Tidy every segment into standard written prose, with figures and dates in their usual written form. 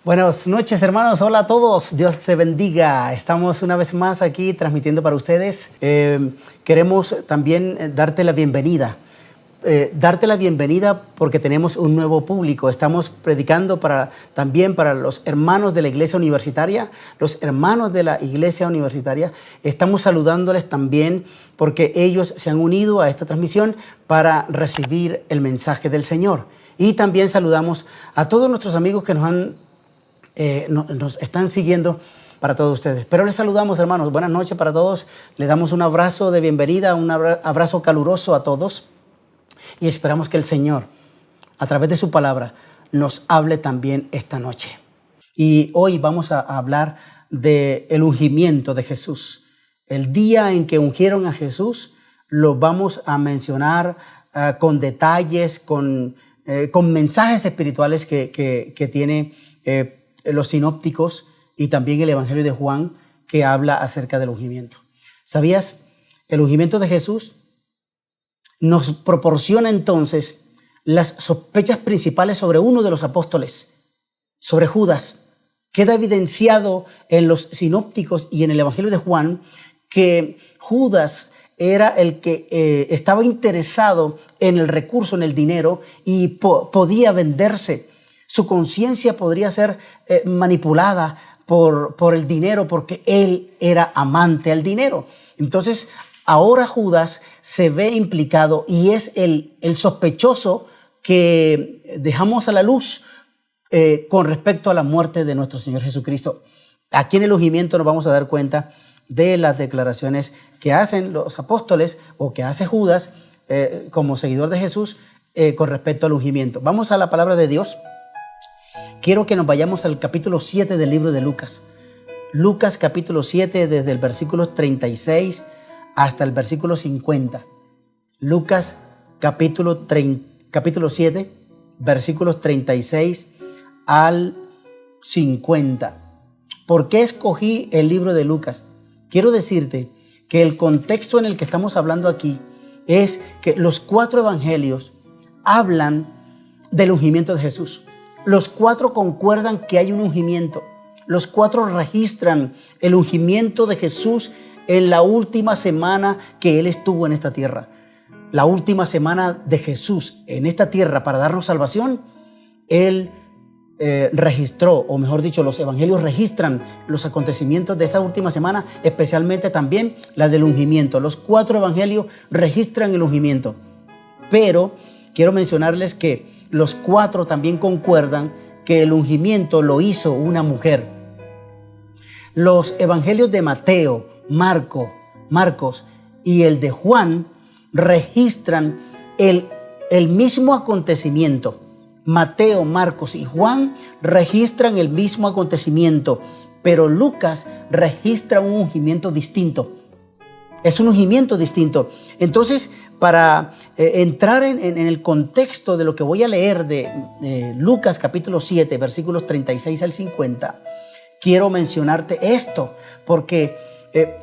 Buenas noches, hermanos. Hola a todos. Dios te bendiga. Estamos una vez más aquí transmitiendo para ustedes. Queremos también darte la bienvenida. Darte la bienvenida porque tenemos un nuevo público. Estamos predicando también para los hermanos de la iglesia universitaria. Los hermanos de la iglesia universitaria, estamos saludándoles también porque ellos se han unido a esta transmisión para recibir el mensaje del Señor. Y también saludamos a todos nuestros amigos que nos están siguiendo, para todos ustedes. Pero les saludamos, hermanos. Buenas noches para todos. Les damos un abrazo de bienvenida, un abrazo caluroso a todos. Y esperamos que el Señor, a través de su palabra, nos hable también esta noche. Y hoy vamos a hablar del ungimiento de Jesús. El día en que ungieron a Jesús, lo vamos a mencionar con detalles, con mensajes espirituales que tiene los sinópticos y también el Evangelio de Juan, que habla acerca del ungimiento. ¿Sabías? El ungimiento de Jesús nos proporciona entonces las sospechas principales sobre uno de los apóstoles, sobre Judas. Queda evidenciado en los sinópticos y en el Evangelio de Juan que Judas era el que estaba interesado en el recurso, en el dinero, y podía venderse. Su conciencia podría ser manipulada por el dinero, porque él era amante al dinero. Entonces, ahora Judas se ve implicado y es el sospechoso que dejamos a la luz con respecto a la muerte de nuestro Señor Jesucristo. Aquí en el ungimiento nos vamos a dar cuenta de las declaraciones que hacen los apóstoles o que hace Judas como seguidor de Jesús con respecto al ungimiento. Vamos a la palabra de Dios. Quiero que nos vayamos al capítulo 7 del libro de Lucas. Lucas capítulo 7, desde el versículo 36 hasta el versículo 50. Lucas capítulo 7, versículos 36 al 50. ¿Por qué escogí el libro de Lucas? Quiero decirte que el contexto en el que estamos hablando aquí es que los 4 evangelios hablan del ungimiento de Jesús. Los 4 concuerdan que hay un ungimiento. Los 4 registran el ungimiento de Jesús en la última semana que Él estuvo en esta tierra. La última semana de Jesús en esta tierra para darnos salvación. Él registró, o mejor dicho, los evangelios registran los acontecimientos de esta última semana, especialmente también la del ungimiento. Los 4 evangelios registran el ungimiento. Pero quiero mencionarles que los 4 también concuerdan que el ungimiento lo hizo una mujer. Los evangelios de Mateo, Marcos y el de Juan registran el mismo acontecimiento. Mateo, Marcos y Juan registran el mismo acontecimiento, pero Lucas registra un ungimiento distinto. Es un ungimiento distinto. Entonces, para entrar en el contexto de lo que voy a leer de Lucas capítulo 7, versículos 36 al 50, quiero mencionarte esto, porque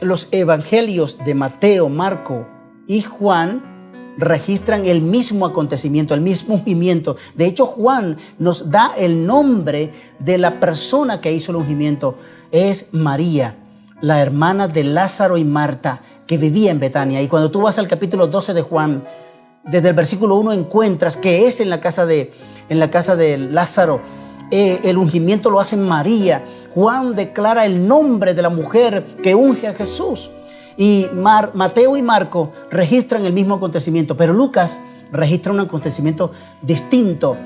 los evangelios de Mateo, Marco y Juan registran el mismo acontecimiento, el mismo ungimiento. De hecho, Juan nos da el nombre de la persona que hizo el ungimiento. Es María, la hermana de Lázaro y Marta, que vivía en Betania. Y cuando tú vas al capítulo 12 de Juan, desde el versículo 1 encuentras que es en la casa de Lázaro. El ungimiento lo hace María. Juan declara el nombre de la mujer que unge a Jesús. Y Mateo y Marco registran el mismo acontecimiento, pero Lucas registra un acontecimiento distinto,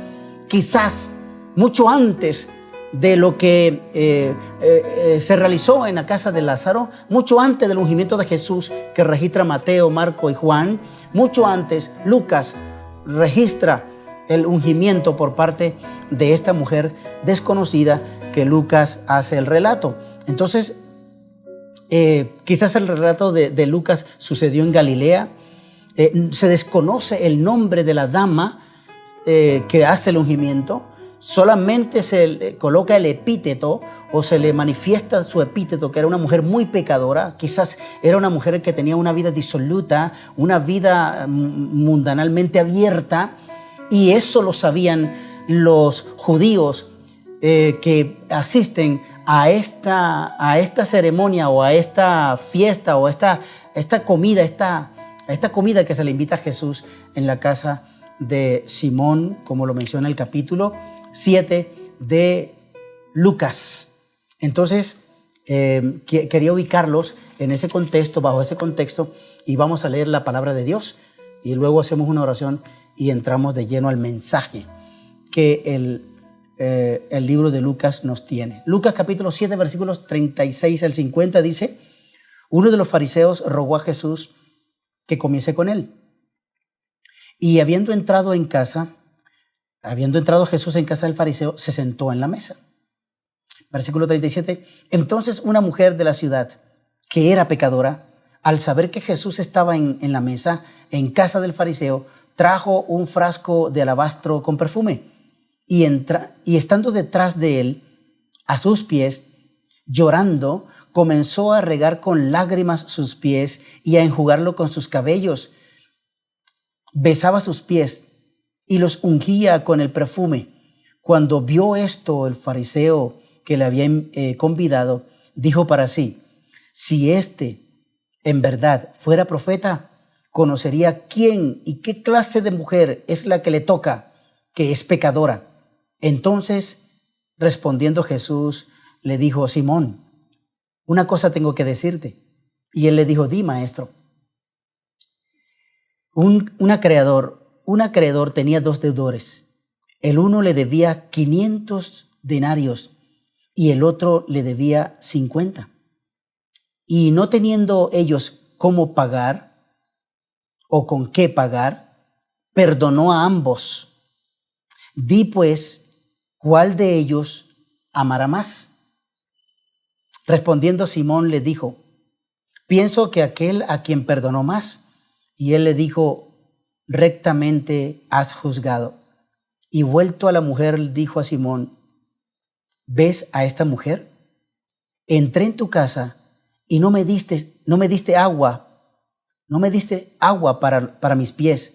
quizás mucho antes de lo que se realizó en la casa de Lázaro, mucho antes del ungimiento de Jesús que registra Mateo, Marco y Juan. Mucho antes, Lucas registra el ungimiento por parte de esta mujer desconocida que Lucas hace el relato. Entonces, quizás el relato de Lucas sucedió en Galilea. Se desconoce el nombre de la dama que hace el ungimiento. Solamente se le coloca el epíteto o se le manifiesta su epíteto, que era una mujer muy pecadora. Quizás era una mujer que tenía una vida disoluta, una vida mundanalmente abierta, y eso lo sabían los judíos que asisten a esta ceremonia o a esta fiesta o a esta comida que se le invita a Jesús en la casa de Simón, como lo menciona el capítulo 7 de Lucas. Entonces, quería ubicarlos en ese contexto, bajo ese contexto, y vamos a leer la palabra de Dios y luego hacemos una oración y entramos de lleno al mensaje que el libro de Lucas nos tiene. Lucas capítulo 7, versículos 36 al 50 dice: uno de los fariseos rogó a Jesús que comiese con él. Y habiendo entrado Jesús en casa del fariseo, se sentó en la mesa. Versículo 37, entonces una mujer de la ciudad, que era pecadora, al saber que Jesús estaba en la mesa, en casa del fariseo, trajo un frasco de alabastro con perfume y estando detrás de él, a sus pies, llorando, comenzó a regar con lágrimas sus pies y a enjugarlo con sus cabellos. Besaba sus pies y los ungía con el perfume. Cuando vio esto, el fariseo que le había convidado, dijo para sí: si éste en verdad fuera profeta, conocería quién y qué clase de mujer es la que le toca, que es pecadora. Entonces, respondiendo Jesús, le dijo: Simón, una cosa tengo que decirte. Y él le dijo: di, maestro. Un acreedor tenía 2 deudores. El uno le debía 500 denarios y el otro le debía 50. Y no teniendo ellos cómo pagar o con qué pagar, perdonó a ambos. Di pues, ¿cuál de ellos amará más? Respondiendo Simón le dijo: pienso que aquel a quien perdonó más. Y él le dijo: rectamente has juzgado. Y vuelto a la mujer, dijo a Simón: ¿ves a esta mujer? Entré en tu casa y no me diste agua para mis pies,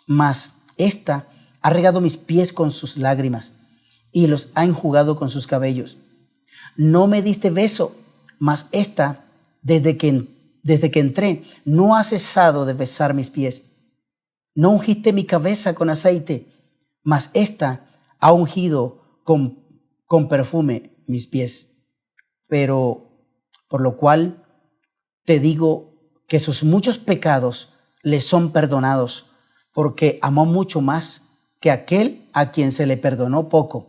mas esta ha regado mis pies con sus lágrimas y los ha enjugado con sus cabellos. No me diste beso, mas esta, desde que entré, no ha cesado de besar mis pies. No ungiste mi cabeza con aceite, mas esta ha ungido con perfume mis pies. Pero por lo cual te digo que sus muchos pecados le son perdonados, porque amó mucho más que aquel a quien se le perdonó poco.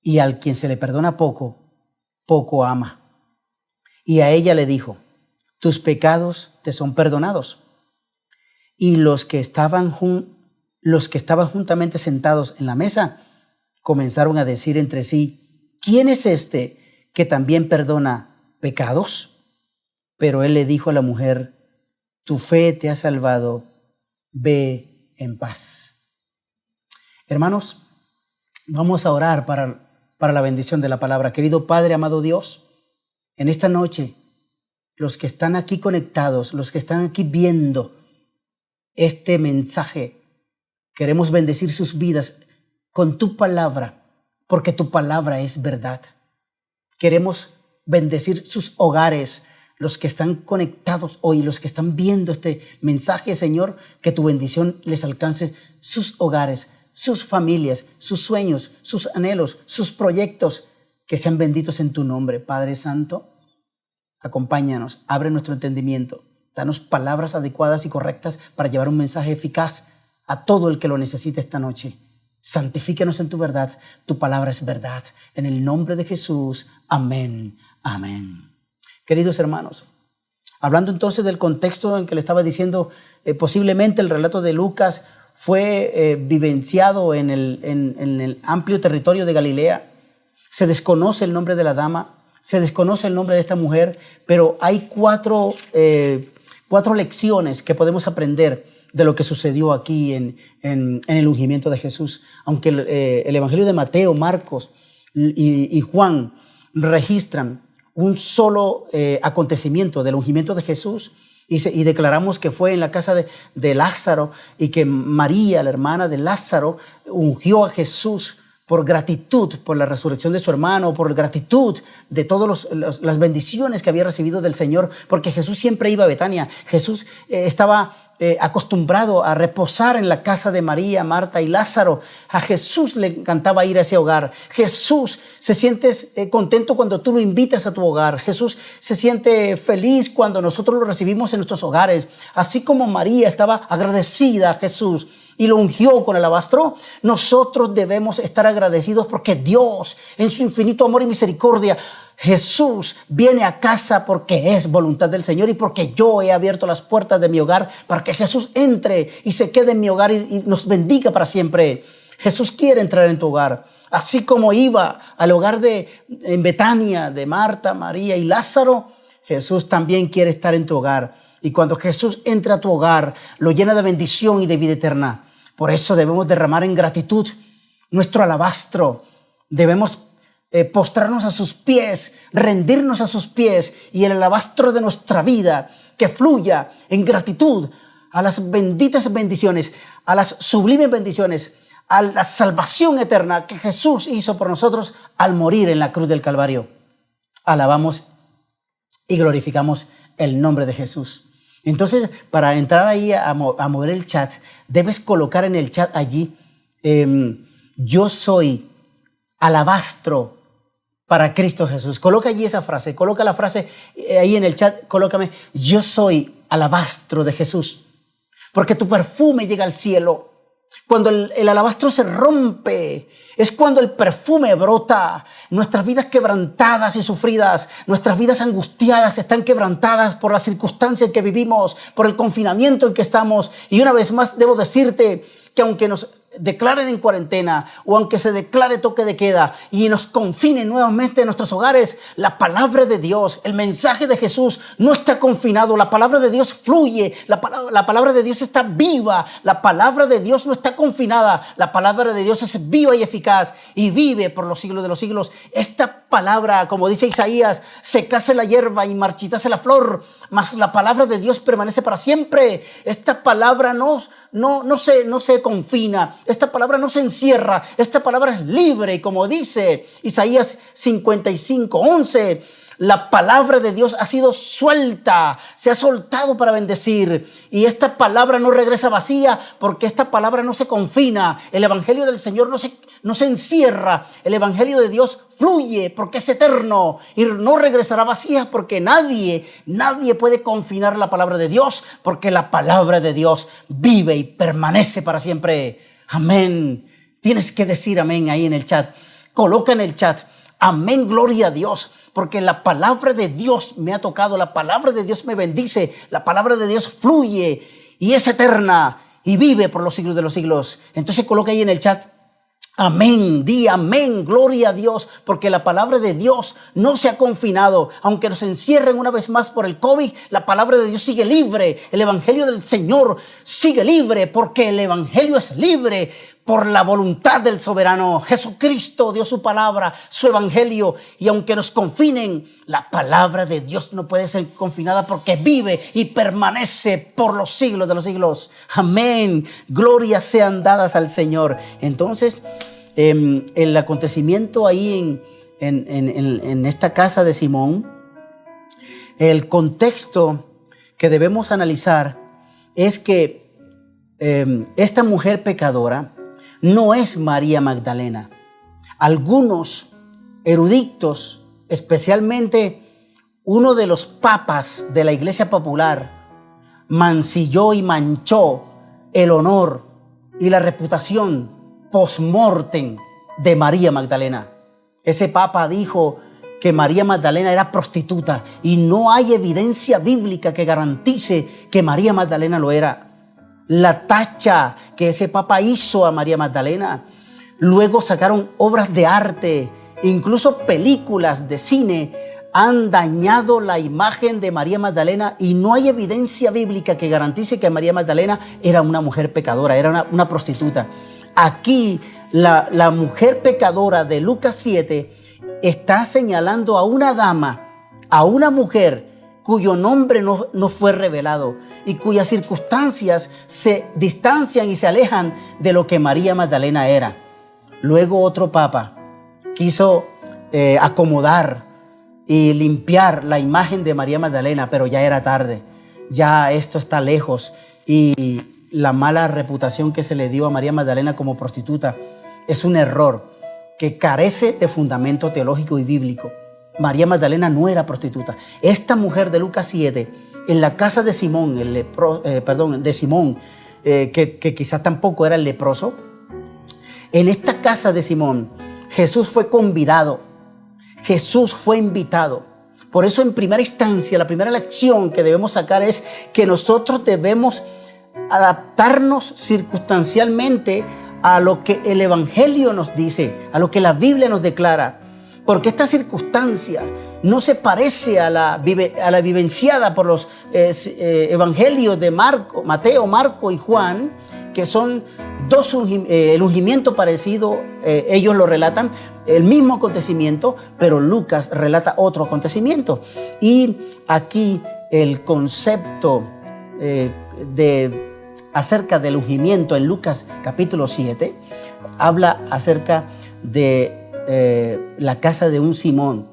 Y al quien se le perdona poco, poco ama. Y a ella le dijo: tus pecados te son perdonados. Y los que estaban juntamente sentados en la mesa comenzaron a decir entre sí: ¿quién es este que también perdona pecados? Pero él le dijo a la mujer: tu fe te ha salvado, ve en paz. Hermanos, vamos a orar para la bendición de la palabra. Querido Padre, amado Dios, en esta noche, los que están aquí conectados, los que están aquí viendo este mensaje, queremos bendecir sus vidas con tu palabra, porque tu palabra es verdad. Queremos bendecir sus hogares, los que están conectados hoy, los que están viendo este mensaje, Señor, que tu bendición les alcance sus hogares, sus familias, sus sueños, sus anhelos, sus proyectos, que sean benditos en tu nombre. Padre Santo, acompáñanos, abre nuestro entendimiento, danos palabras adecuadas y correctas para llevar un mensaje eficaz a todo el que lo necesite esta noche. Santifícanos en tu verdad, tu palabra es verdad. En el nombre de Jesús, amén, amén. Queridos hermanos, hablando entonces del contexto en que le estaba diciendo, posiblemente el relato de Lucas fue vivenciado en el amplio territorio de Galilea. Se desconoce el nombre de la dama, se desconoce el nombre de esta mujer, pero hay cuatro lecciones que podemos aprender de lo que sucedió aquí en el ungimiento de Jesús. Aunque el Evangelio de Mateo, Marcos y Juan registran un solo acontecimiento del ungimiento de Jesús, y declaramos que fue en la casa de Lázaro, y que María, la hermana de Lázaro, ungió a Jesús por gratitud por la resurrección de su hermano, por gratitud de todas las bendiciones que había recibido del Señor, porque Jesús siempre iba a Betania. Jesús estaba acostumbrado a reposar en la casa de María, Marta y Lázaro. A Jesús le encantaba ir a ese hogar. Jesús se siente contento cuando tú lo invitas a tu hogar. Jesús se siente feliz cuando nosotros lo recibimos en nuestros hogares. Así como María estaba agradecida a Jesús y lo ungió con alabastro, nosotros debemos estar agradecidos porque Dios, en su infinito amor y misericordia, Jesús viene a casa porque es voluntad del Señor y porque yo he abierto las puertas de mi hogar para que Jesús entre y se quede en mi hogar y nos bendiga para siempre. Jesús quiere entrar en tu hogar. Así como iba al hogar en Betania de Marta, María y Lázaro, Jesús también quiere estar en tu hogar. Y cuando Jesús entra a tu hogar, lo llena de bendición y de vida eterna. Por eso debemos derramar en gratitud nuestro alabastro. Debemos postrarnos a sus pies, rendirnos a sus pies y el alabastro de nuestra vida que fluya en gratitud a las benditas bendiciones, a las sublimes bendiciones, a la salvación eterna que Jesús hizo por nosotros al morir en la cruz del Calvario. Alabamos y glorificamos el nombre de Jesús. Entonces, para entrar ahí a mover el chat, debes colocar en el chat allí, yo soy alabastro para Cristo Jesús. Coloca allí esa frase, coloca la frase ahí en el chat, colócame, yo soy alabastro de Jesús. Porque tu perfume llega al cielo. Cuando el alabastro se rompe, es cuando el perfume brota. Nuestras vidas quebrantadas y sufridas, nuestras vidas angustiadas están quebrantadas por las circunstancias en que vivimos, por el confinamiento en que estamos. Y una vez más debo decirte que aunque nos declaren en cuarentena o aunque se declare toque de queda y nos confinen nuevamente en nuestros hogares, la palabra de Dios, el mensaje de Jesús no está confinado. La palabra de Dios fluye, la palabra de Dios está viva, la palabra de Dios no está confinada, la palabra de Dios es viva y eficaz y vive por los siglos de los siglos. Esta palabra, como dice Isaías, secase la hierba y marchitase la flor, mas la palabra de Dios permanece para siempre. Esta palabra no se confina. Esta palabra no se encierra, esta palabra es libre y como dice Isaías 55:11, la palabra de Dios ha sido suelta, se ha soltado para bendecir y esta palabra no regresa vacía porque esta palabra no se confina. El evangelio del Señor no se encierra, el evangelio de Dios fluye porque es eterno y no regresará vacía porque nadie puede confinar la palabra de Dios porque la palabra de Dios vive y permanece para siempre. Amén. Tienes que decir amén ahí en el chat. Coloca en el chat. Amén, gloria a Dios. Porque la palabra de Dios me ha tocado. La palabra de Dios me bendice. La palabra de Dios fluye y es eterna y vive por los siglos de los siglos. Entonces coloca ahí en el chat. Amén, di amén, gloria a Dios, porque la palabra de Dios no se ha confinado. Aunque nos encierren una vez más por el COVID, la palabra de Dios sigue libre. El evangelio del Señor sigue libre porque el evangelio es libre por la voluntad del soberano. Jesucristo dio su palabra, su evangelio, y aunque nos confinen, la palabra de Dios no puede ser confinada porque vive y permanece por los siglos de los siglos. Amén. Glorias sean dadas al Señor. Entonces, el acontecimiento ahí en esta casa de Simón, el contexto que debemos analizar es que esta mujer pecadora no es María Magdalena. Algunos eruditos, especialmente uno de los papas de la Iglesia Popular, mancilló y manchó el honor y la reputación post-mortem de María Magdalena. Ese papa dijo que María Magdalena era prostituta y no hay evidencia bíblica que garantice que María Magdalena lo era. La tacha que ese papa hizo a María Magdalena. Luego sacaron obras de arte, incluso películas de cine han dañado la imagen de María Magdalena y no hay evidencia bíblica que garantice que María Magdalena era una mujer pecadora, era una prostituta. Aquí la mujer pecadora de Lucas 7 está señalando a una dama, a una mujer cuyo nombre no fue revelado y cuyas circunstancias se distancian y se alejan de lo que María Magdalena era. Luego otro papa quiso acomodar y limpiar la imagen de María Magdalena, pero ya era tarde. Ya esto está lejos y la mala reputación que se le dio a María Magdalena como prostituta es un error que carece de fundamento teológico y bíblico. María Magdalena no era prostituta. Esta mujer de Lucas 7, en la casa de Simón, que quizás tampoco era el leproso, en esta casa de Simón, Jesús fue convidado, Jesús fue invitado. Por eso, en primera instancia, la primera lección que debemos sacar es que nosotros debemos adaptarnos circunstancialmente a lo que el Evangelio nos dice, a lo que la Biblia nos declara. Porque esta circunstancia no se parece a la vivenciada por los evangelios de Mateo, Marco y Juan, que son el ungimiento parecido. Ellos lo relatan, el mismo acontecimiento, pero Lucas relata otro acontecimiento. Y aquí el concepto acerca del ungimiento en Lucas capítulo 7 habla acerca de la casa de un Simón,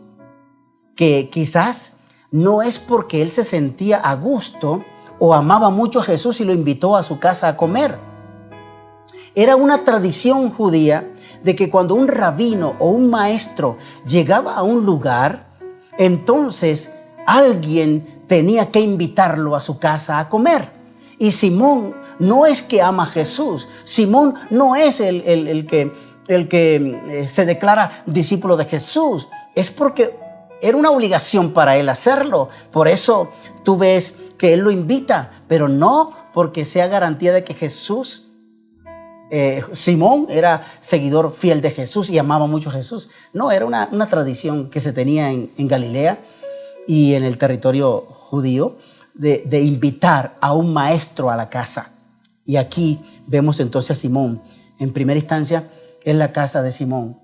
que quizás no es porque él se sentía a gusto o amaba mucho a Jesús y lo invitó a su casa a comer. Era una tradición judía de que cuando un rabino o un maestro llegaba a un lugar, entonces alguien tenía que invitarlo a su casa a comer. Y Simón no es que ama a Jesús. Simón no es el que se declara discípulo de Jesús. Es porque era una obligación para él hacerlo. Por eso tú ves que él lo invita, pero no porque sea garantía de que Jesús, Simón era seguidor fiel de Jesús y amaba mucho a Jesús. No, era una tradición que se tenía en Galilea y en el territorio judío de invitar a un maestro a la casa. Y aquí vemos entonces a Simón. En primera instancia, en la casa de Simón.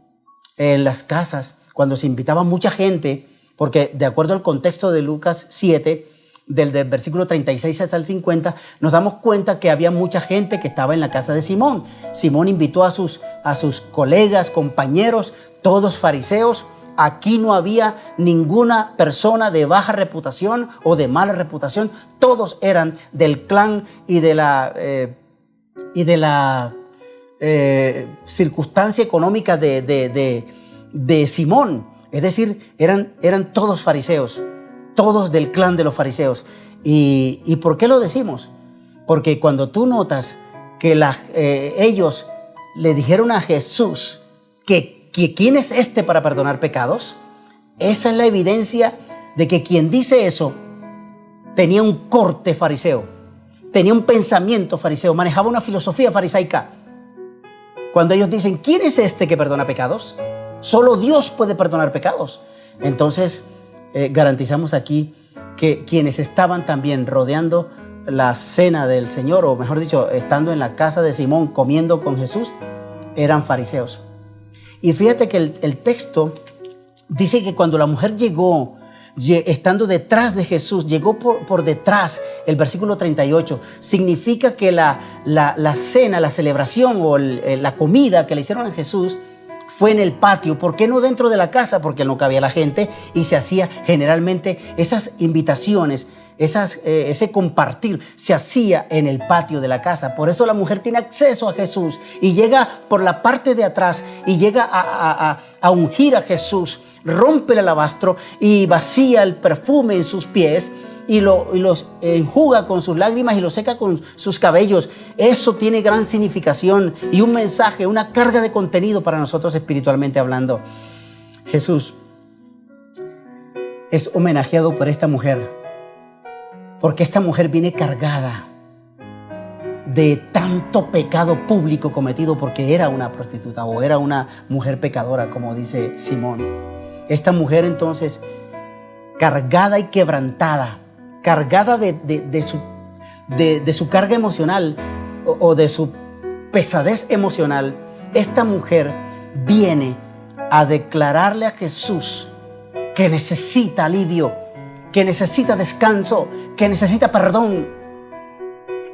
En las casas, cuando se invitaba mucha gente, porque de acuerdo al contexto de Lucas 7, del versículo 36 hasta el 50, nos damos cuenta que había mucha gente que estaba en la casa de Simón. Simón invitó a sus colegas, compañeros, todos fariseos. Aquí no había ninguna persona de baja reputación o de mala reputación. Todos eran del clan y de la circunstancia económica de Simón. Es decir, eran todos fariseos, todos del clan de los fariseos. ¿Y por qué lo decimos? Porque cuando tú notas que ellos le dijeron a Jesús que ¿quién es este para perdonar pecados? Esa es la evidencia de que quien dice eso tenía un corte fariseo, tenía un pensamiento fariseo, manejaba una filosofía farisaica. Cuando ellos dicen, ¿quién es este que perdona pecados? Solo Dios puede perdonar pecados. Entonces, garantizamos aquí que quienes estaban también rodeando la cena del Señor, o mejor dicho, estando en la casa de Simón comiendo con Jesús, eran fariseos. Y fíjate que el texto dice que cuando la mujer llegó, estando detrás de Jesús, llegó por detrás, el versículo 38, significa que la cena, la celebración o la comida que le hicieron a Jesús fue en el patio. ¿Por qué no dentro de la casa? Porque no cabía la gente y se hacía generalmente esas invitaciones, ese compartir se hacía en el patio de la casa. Por eso la mujer tiene acceso a Jesús y llega por la parte de atrás y llega a ungir a Jesús, rompe el alabastro y vacía el perfume en sus pies y los enjuga con sus lágrimas y los seca con sus cabellos. Eso tiene gran significación y un mensaje, una carga de contenido para nosotros espiritualmente hablando. Jesús es homenajeado por esta mujer, porque esta mujer viene cargada de tanto pecado público cometido porque era una prostituta o era una mujer pecadora, como dice Simón. Esta mujer entonces, cargada y quebrantada, cargada de su carga emocional o de su pesadez emocional, esta mujer viene a declararle a Jesús que necesita alivio, que necesita descanso, que necesita perdón.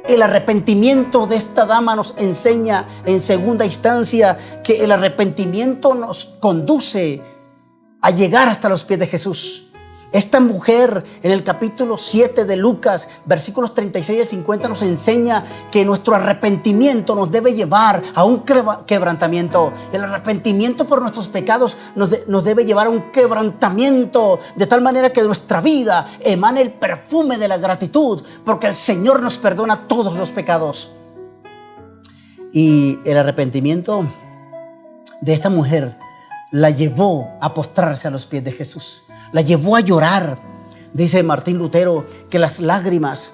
El arrepentimiento de esta dama nos enseña en segunda instancia que el arrepentimiento nos conduce a llegar hasta los pies de Jesús. Esta mujer en el capítulo 7 de Lucas, versículos 36 al 50, nos enseña que nuestro arrepentimiento nos debe llevar a un quebrantamiento. El arrepentimiento por nuestros pecados nos debe llevar a un quebrantamiento, de tal manera que de nuestra vida emane el perfume de la gratitud, porque el Señor nos perdona todos los pecados. Y el arrepentimiento de esta mujer la llevó a postrarse a los pies de Jesús. La llevó a llorar. Dice Martín Lutero que las lágrimas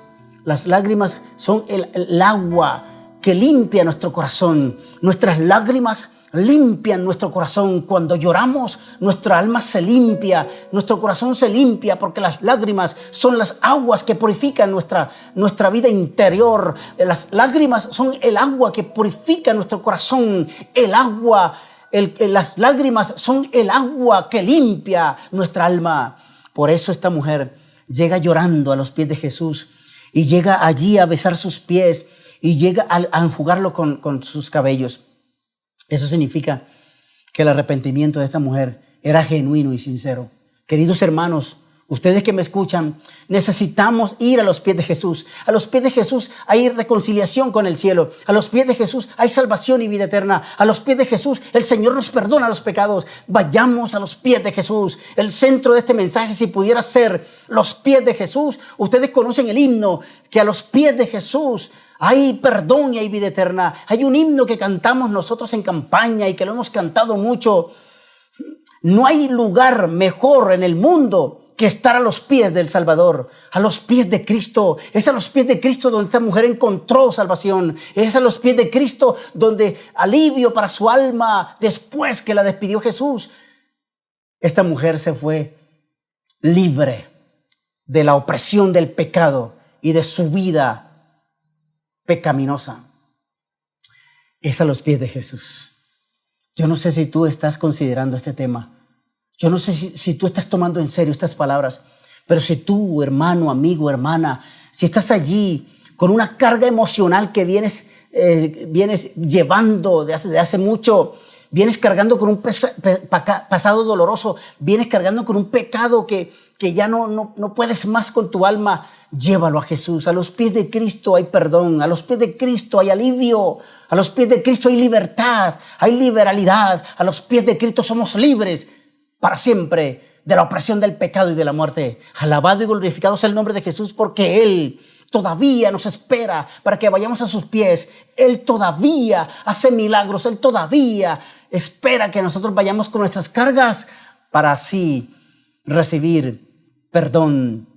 son el agua que limpia nuestro corazón. Nuestras lágrimas limpian nuestro corazón. Cuando lloramos, nuestra alma se limpia, nuestro corazón se limpia, porque las lágrimas son las aguas que purifican nuestra vida interior. Las lágrimas son el agua que purifica nuestro corazón. Las lágrimas son el agua que limpia nuestra alma. Por eso esta mujer llega llorando a los pies de Jesús y llega allí a besar sus pies y llega a enjugarlo con sus cabellos. Eso significa que el arrepentimiento de esta mujer era genuino y sincero. Queridos hermanos, ustedes que me escuchan, necesitamos ir a los pies de Jesús. A los pies de Jesús hay reconciliación con el cielo. A los pies de Jesús hay salvación y vida eterna. A los pies de Jesús el Señor nos perdona los pecados. Vayamos a los pies de Jesús. El centro de este mensaje, si pudiera ser los pies de Jesús. Ustedes conocen el himno, que a los pies de Jesús hay perdón y hay vida eterna. Hay un himno que cantamos nosotros en campaña y que lo hemos cantado mucho. No hay lugar mejor en el mundo que estar a los pies del Salvador, a los pies de Cristo. Es a los pies de Cristo donde esta mujer encontró salvación. Es a los pies de Cristo donde alivio para su alma después que la despidió Jesús. Esta mujer se fue libre de la opresión del pecado y de su vida pecaminosa. Es a los pies de Jesús. Yo no sé si tú estás considerando este tema. Yo no sé si tú estás tomando en serio estas palabras, pero si tú, hermano, amigo, hermana, si estás allí con una carga emocional que vienes llevando de hace mucho, vienes cargando con un pasado doloroso, vienes cargando con un pecado que ya no puedes más con tu alma, llévalo a Jesús. A los pies de Cristo hay perdón, a los pies de Cristo hay alivio, a los pies de Cristo hay libertad, hay liberalidad, a los pies de Cristo somos libres para siempre de la opresión del pecado y de la muerte. Alabado y glorificado sea el nombre de Jesús, porque Él todavía nos espera para que vayamos a sus pies. Él todavía hace milagros. Él todavía espera que nosotros vayamos con nuestras cargas para así recibir perdón,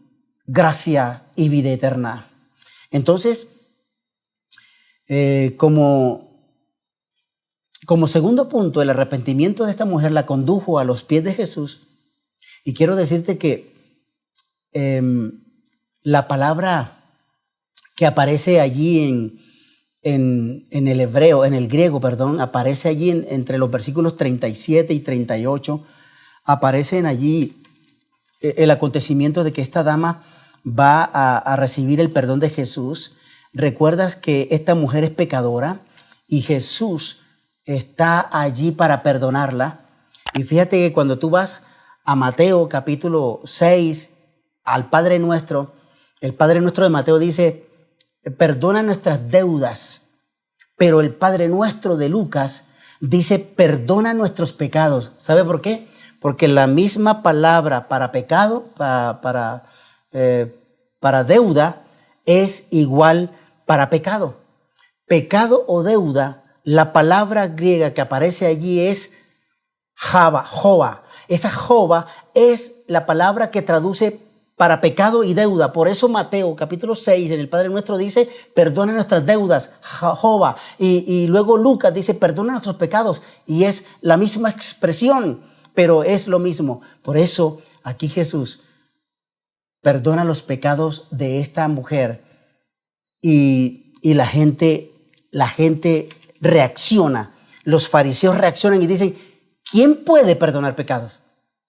gracia y vida eterna. Entonces, como segundo punto, el arrepentimiento de esta mujer la condujo a los pies de Jesús. Y quiero decirte que la palabra que aparece allí en el hebreo, en el griego, aparece allí entre los versículos 37 y 38, aparecen allí el acontecimiento de que esta dama va a recibir el perdón de Jesús. Recuerdas que esta mujer es pecadora y Jesús está allí para perdonarla. Y fíjate que cuando tú vas a Mateo capítulo 6, al Padre Nuestro, el Padre Nuestro de Mateo dice: perdona nuestras deudas. Pero el Padre Nuestro de Lucas dice: perdona nuestros pecados. ¿Sabe por qué? Porque la misma palabra para pecado, para deuda, es igual para pecado. Pecado o deuda, la palabra griega que aparece allí es jova. Esa jova es la palabra que traduce para pecado y deuda. Por eso Mateo capítulo 6 en el Padre Nuestro dice: perdona nuestras deudas, jova. Y luego Lucas dice: perdona nuestros pecados. Y es la misma expresión, pero es lo mismo. Por eso aquí Jesús perdona los pecados de esta mujer y la gente reacciona. Los fariseos reaccionan y dicen: ¿quién puede perdonar pecados?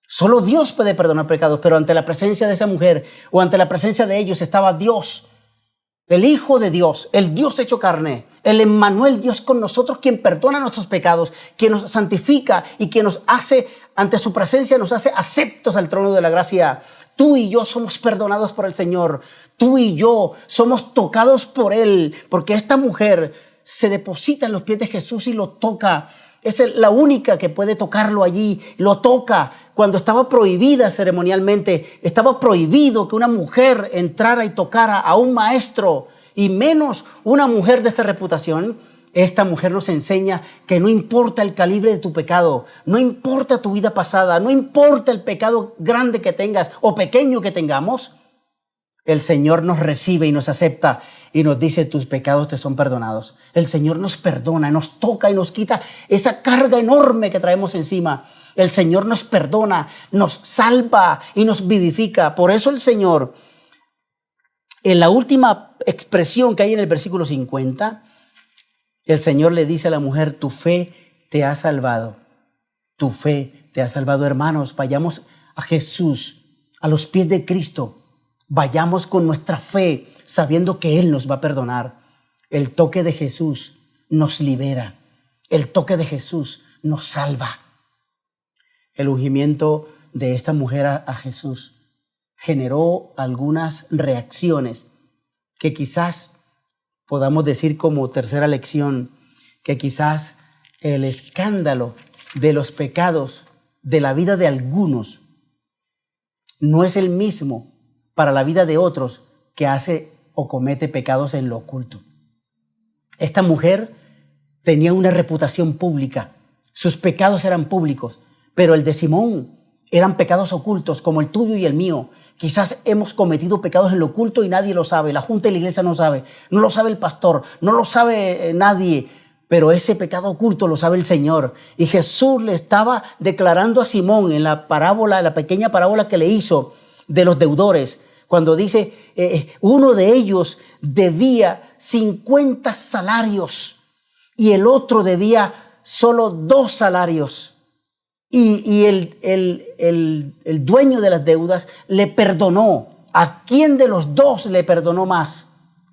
Solo Dios puede perdonar pecados. Pero ante la presencia de esa mujer o ante la presencia de ellos estaba Dios. el Hijo de Dios, el Dios hecho carne, el Emmanuel, Dios con nosotros, quien perdona nuestros pecados, quien nos santifica y quien nos hace, ante su presencia, nos hace aceptos al trono de la gracia. Tú y yo somos perdonados por el Señor. Tú y yo somos tocados por Él, porque esta mujer se deposita en los pies de Jesús y lo toca. Es la única que puede tocarlo allí. Lo toca cuando estaba prohibida ceremonialmente. Estaba prohibido que una mujer entrara y tocara a un maestro, y menos una mujer de esta reputación. Esta mujer nos enseña que no importa el calibre de tu pecado, no importa tu vida pasada, no importa el pecado grande que tengas o pequeño que tengamos, el Señor nos recibe y nos acepta y nos dice: tus pecados te son perdonados. El Señor nos perdona, nos toca y nos quita esa carga enorme que traemos encima. El Señor nos perdona, nos salva y nos vivifica. Por eso el Señor, en la última expresión que hay en el versículo 50, el Señor le dice a la mujer: tu fe te ha salvado. Tu fe te ha salvado. Hermanos, vayamos a Jesús, a los pies de Cristo. Vayamos con nuestra fe, sabiendo que Él nos va a perdonar. El toque de Jesús nos libera. El toque de Jesús nos salva. El ungimiento de esta mujer a Jesús generó algunas reacciones que quizás podamos decir como tercera lección, que quizás el escándalo de los pecados de la vida de algunos no es el mismo para la vida de otros que hace o comete pecados en lo oculto. Esta mujer tenía una reputación pública, sus pecados eran públicos, pero el de Simón eran pecados ocultos como el tuyo y el mío. Quizás hemos cometido pecados en lo oculto y nadie lo sabe, la junta de la iglesia no sabe, no lo sabe el pastor, no lo sabe nadie, pero ese pecado oculto lo sabe el Señor. Y Jesús le estaba declarando a Simón en la parábola, la pequeña parábola que le hizo de los deudores, cuando dice uno de ellos debía 50 salarios y el otro debía solo 2 salarios. Y el dueño de las deudas le perdonó. ¿A quién de los dos le perdonó más?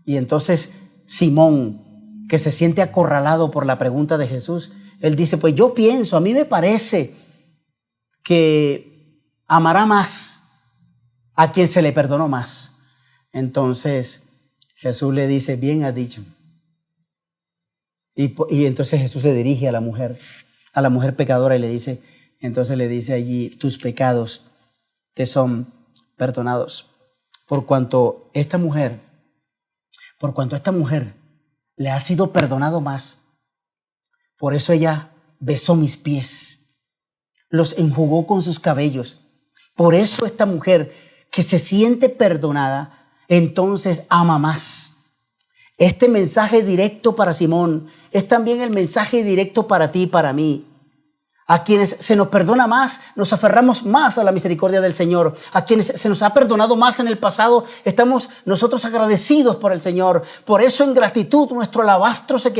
Y entonces Simón, que se siente acorralado por la pregunta de Jesús, él dice: pues yo pienso, a mí me parece que amará más a quien se le perdonó más. Entonces Jesús le dice: bien has dicho. Y entonces Jesús se dirige a la mujer pecadora y le dice, entonces le dice allí: tus pecados te son perdonados. Por cuanto esta mujer le ha sido perdonado más, por eso ella besó mis pies, los enjugó con sus cabellos. Por eso esta mujer que se siente perdonada, entonces ama más. Este mensaje directo para Simón es también el mensaje directo para ti y para mí. A quienes se nos perdona más, nos aferramos más a la misericordia del Señor. A quienes se nos ha perdonado más en el pasado, estamos nosotros agradecidos por el Señor. Por eso en gratitud nuestro alabastro se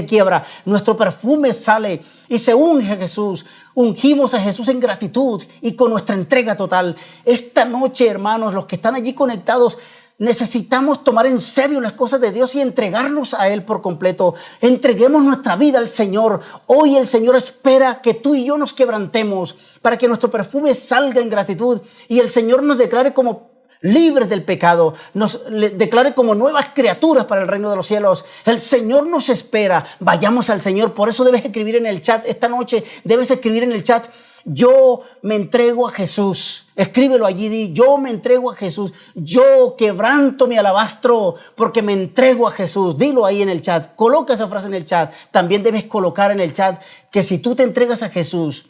quiebra, nuestro perfume sale y se unge a Jesús. Ungimos a Jesús en gratitud y con nuestra entrega total. Esta noche, hermanos, los que están allí conectados, necesitamos tomar en serio las cosas de Dios y entregarnos a Él por completo. Entreguemos nuestra vida al Señor. Hoy el Señor espera que tú y yo nos quebrantemos para que nuestro perfume salga en gratitud y el Señor nos declare como libres del pecado, nos declare como nuevas criaturas para el reino de los cielos. El Señor nos espera. Vayamos al Señor. Por eso debes escribir en el chat. Esta noche debes escribir en el chat: yo me entrego a Jesús. Escríbelo allí, di: yo me entrego a Jesús. Yo quebranto mi alabastro porque me entrego a Jesús. Dilo ahí en el chat. Coloca esa frase en el chat. También debes colocar en el chat que si tú te entregas a Jesús,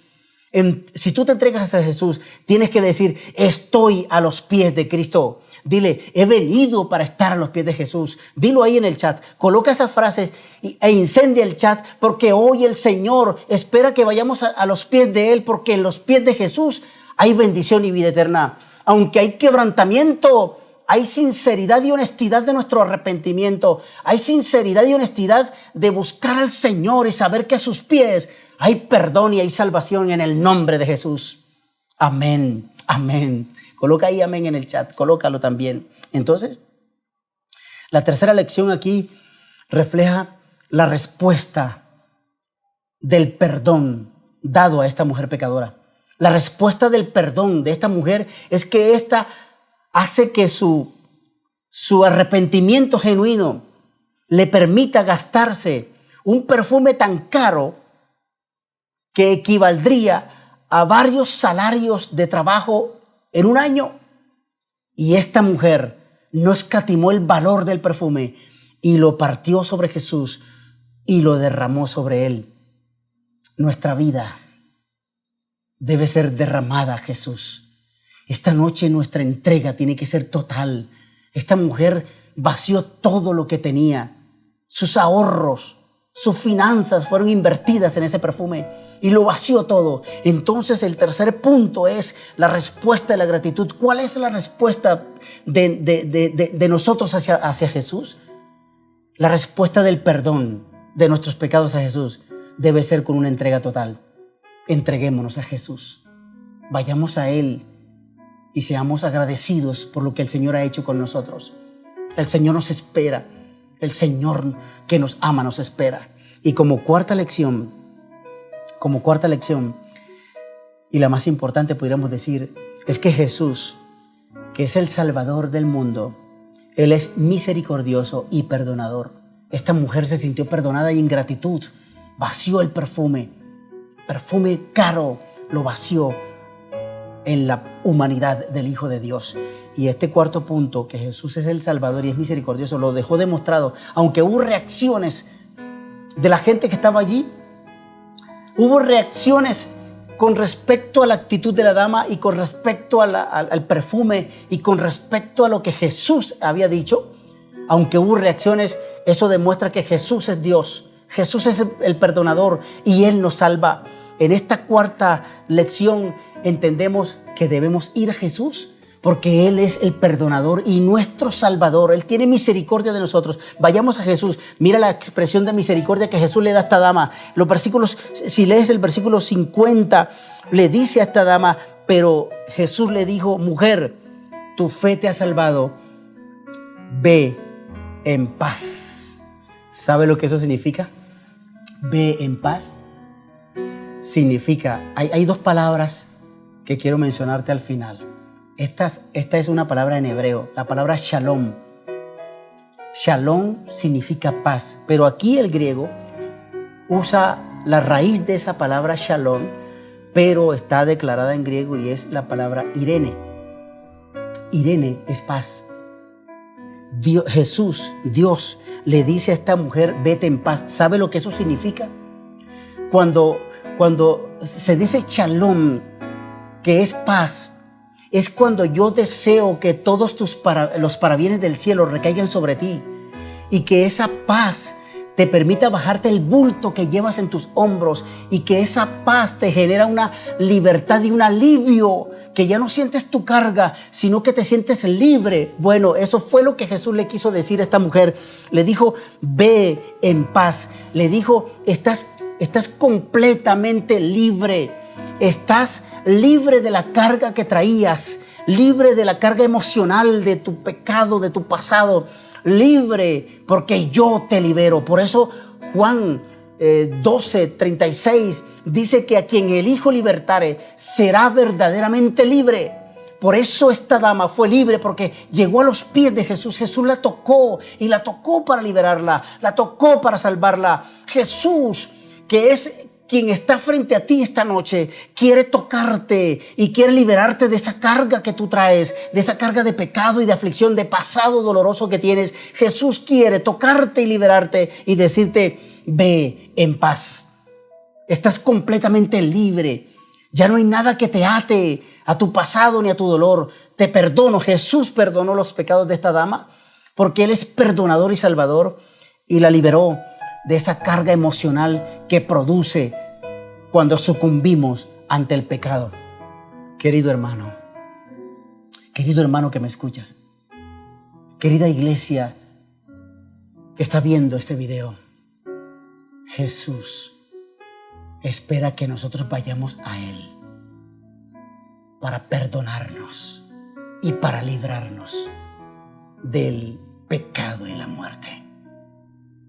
tienes que decir: estoy a los pies de Cristo. Dile: he venido para estar a los pies de Jesús. Dilo ahí en el chat. Coloca esas frases e incendia el chat, porque hoy el Señor espera que vayamos a los pies de Él, porque en los pies de Jesús hay bendición y vida eterna. Aunque hay quebrantamiento, hay sinceridad y honestidad de nuestro arrepentimiento. Hay sinceridad y honestidad de buscar al Señor y saber que a sus pies hay perdón y hay salvación en el nombre de Jesús. Amén, amén. Coloca ahí amén en el chat, colócalo también. Entonces, La tercera lección aquí refleja la respuesta del perdón dado a esta mujer pecadora. La respuesta del perdón de esta mujer es que ésta hace que su arrepentimiento genuino le permita gastarse un perfume tan caro que equivaldría a varios salarios de trabajo en un año. Y esta mujer no escatimó el valor del perfume y lo partió sobre Jesús y lo derramó sobre él. Nuestra vida debe ser derramada a Jesús. Esta noche nuestra entrega tiene que ser total. Esta mujer vació todo lo que tenía. Sus ahorros, sus finanzas fueron invertidas en ese perfume y lo vació todo. Entonces el tercer punto es la respuesta de la gratitud. ¿Cuál es la respuesta de nosotros hacia Jesús? La respuesta del perdón de nuestros pecados a Jesús debe ser con una entrega total. Entreguémonos a Jesús. Vayamos a Él y seamos agradecidos por lo que el Señor ha hecho con nosotros. El Señor nos espera. El Señor que nos ama nos espera. Y como cuarta lección, y la más importante podríamos decir, es que Jesús, que es el Salvador del mundo, Él es misericordioso y perdonador. Esta mujer se sintió perdonada y en gratitud vació el perfume caro, lo vació en la humanidad del Hijo de Dios. Y este cuarto punto, que Jesús es el Salvador y es misericordioso, lo dejó demostrado. Aunque hubo reacciones de la gente que estaba allí, hubo reacciones con respecto a la actitud de la dama y con respecto al perfume y con respecto a lo que Jesús había dicho. Aunque hubo reacciones, eso demuestra que Jesús es Dios. Jesús es el perdonador y Él nos salva. En esta cuarta lección entendemos que debemos ir a Jesús porque Él es el perdonador y nuestro Salvador. Él tiene misericordia de nosotros. Vayamos a Jesús. Mira la expresión de misericordia que Jesús le da a esta dama. Los versículos, si lees el versículo 50, le dice a esta dama, pero Jesús le dijo, mujer, tu fe te ha salvado. Ve en paz. ¿Sabe lo que eso significa? Ve en paz. Significa, hay dos palabras que quiero mencionarte al final. Esta es una palabra en hebreo, la palabra shalom. Shalom significa paz, pero aquí el griego usa la raíz de esa palabra shalom, pero está declarada en griego y es la palabra irene. Irene es paz. Dios le dice a esta mujer, vete en paz. ¿Sabe lo que eso significa? Cuando se dice shalom, que es paz, es cuando yo deseo que todos los parabienes del cielo recaigan sobre ti y que esa paz te permita bajarte el bulto que llevas en tus hombros y que esa paz te genera una libertad y un alivio, que ya no sientes tu carga, sino que te sientes libre. Bueno, eso fue lo que Jesús le quiso decir a esta mujer. Le dijo, ve en paz. Le dijo, estás completamente libre. Estás libre de la carga que traías, libre de la carga emocional de tu pecado, de tu pasado, libre porque yo te libero. Por eso Juan 12:36 dice que a quien el Hijo libertare será verdaderamente libre. Por eso esta dama fue libre, porque llegó a los pies de Jesús. Jesús la tocó y la tocó para liberarla, la tocó para salvarla. Jesús, que es quien está frente a ti esta noche, quiere tocarte y quiere liberarte de esa carga que tú traes, de esa carga de pecado y de aflicción, de pasado doloroso que tienes. Jesús quiere tocarte y liberarte y decirte, ve en paz. Estás completamente libre. Ya no hay nada que te ate a tu pasado ni a tu dolor. Te perdono. Jesús perdonó los pecados de esta dama porque Él es perdonador y salvador y la liberó de esa carga emocional que produce cuando sucumbimos ante el pecado. Querido hermano que me escuchas, querida iglesia que está viendo este video, Jesús espera que nosotros vayamos a Él para perdonarnos y para librarnos del pecado y la muerte.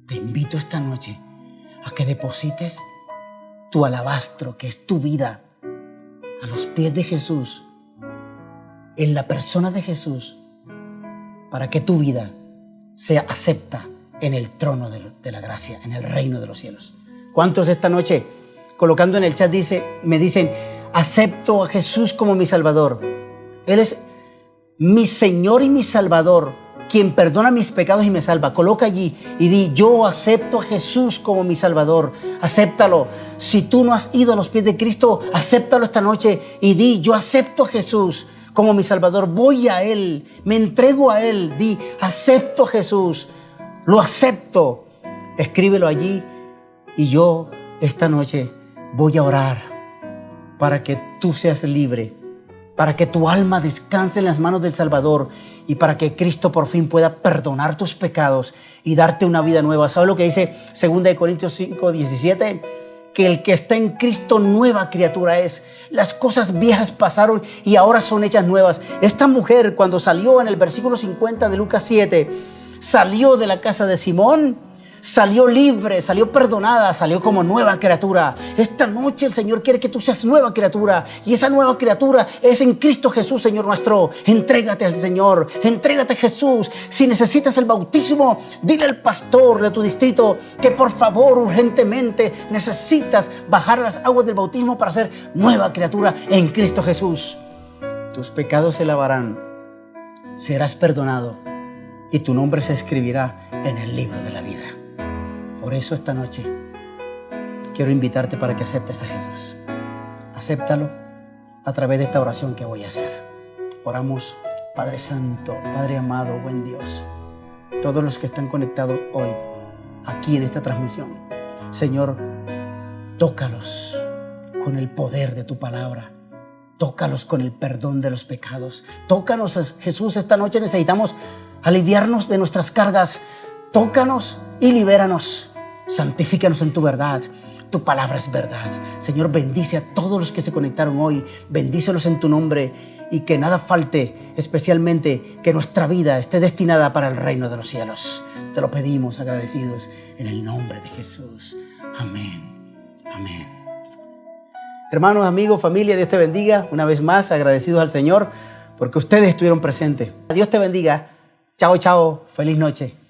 Te invito esta noche a que deposites tu alabastro, que es tu vida, a los pies de Jesús, en la persona de Jesús, para que tu vida sea acepta en el trono de la gracia, en el reino de los cielos. ¿Cuántos esta noche, colocando en el chat, me dicen, acepto a Jesús como mi Salvador? Él es mi Señor y mi Salvador, quien perdona mis pecados y me salva. Coloca allí y di, yo acepto a Jesús como mi Salvador. Acéptalo. Si tú no has ido a los pies de Cristo, acéptalo esta noche y di, yo acepto a Jesús como mi Salvador. Voy a Él, me entrego a Él. Di, acepto a Jesús, lo acepto. Escríbelo allí y yo esta noche voy a orar para que tú seas libre, para que tu alma descanse en las manos del Salvador y para que Cristo por fin pueda perdonar tus pecados y darte una vida nueva. ¿Sabe lo que dice 2 Corintios 5:17? Que el que está en Cristo nueva criatura es. Las cosas viejas pasaron y ahora son hechas nuevas. Esta mujer, cuando salió en el versículo 50 de Lucas 7, salió de la casa de Simón, salió libre, salió perdonada, salió como nueva criatura. Esta noche el Señor quiere que tú seas nueva criatura y esa nueva criatura es en Cristo Jesús, Señor nuestro. Entrégate al Señor, entrégate a Jesús. Si necesitas el bautismo, dile al pastor de tu distrito que por favor urgentemente necesitas bajar las aguas del bautismo para ser nueva criatura en Cristo Jesús. Tus pecados se lavarán, serás perdonado y tu nombre se escribirá en el libro de la vida. Por eso esta noche quiero invitarte para que aceptes a Jesús. Acéptalo a través de esta oración que voy a hacer. Oramos. Padre Santo, Padre amado, buen Dios, todos los que están conectados hoy aquí en esta transmisión, Señor, tócalos con el poder de tu palabra. Tócalos con el perdón de los pecados. Tócanos, Jesús, esta noche necesitamos aliviarnos de nuestras cargas. Tócanos y libéranos. Santifícanos en tu verdad. Tu palabra es verdad. Señor, bendice a todos los que se conectaron hoy. Bendícelos en tu nombre y que nada falte, especialmente que nuestra vida esté destinada para el reino de los cielos. Te lo pedimos agradecidos en el nombre de Jesús. Amén. Amén. Hermanos, amigos, familia, Dios te bendiga. Una vez más, agradecidos al Señor porque ustedes estuvieron presentes. Dios te bendiga. Chao, chao. Feliz noche.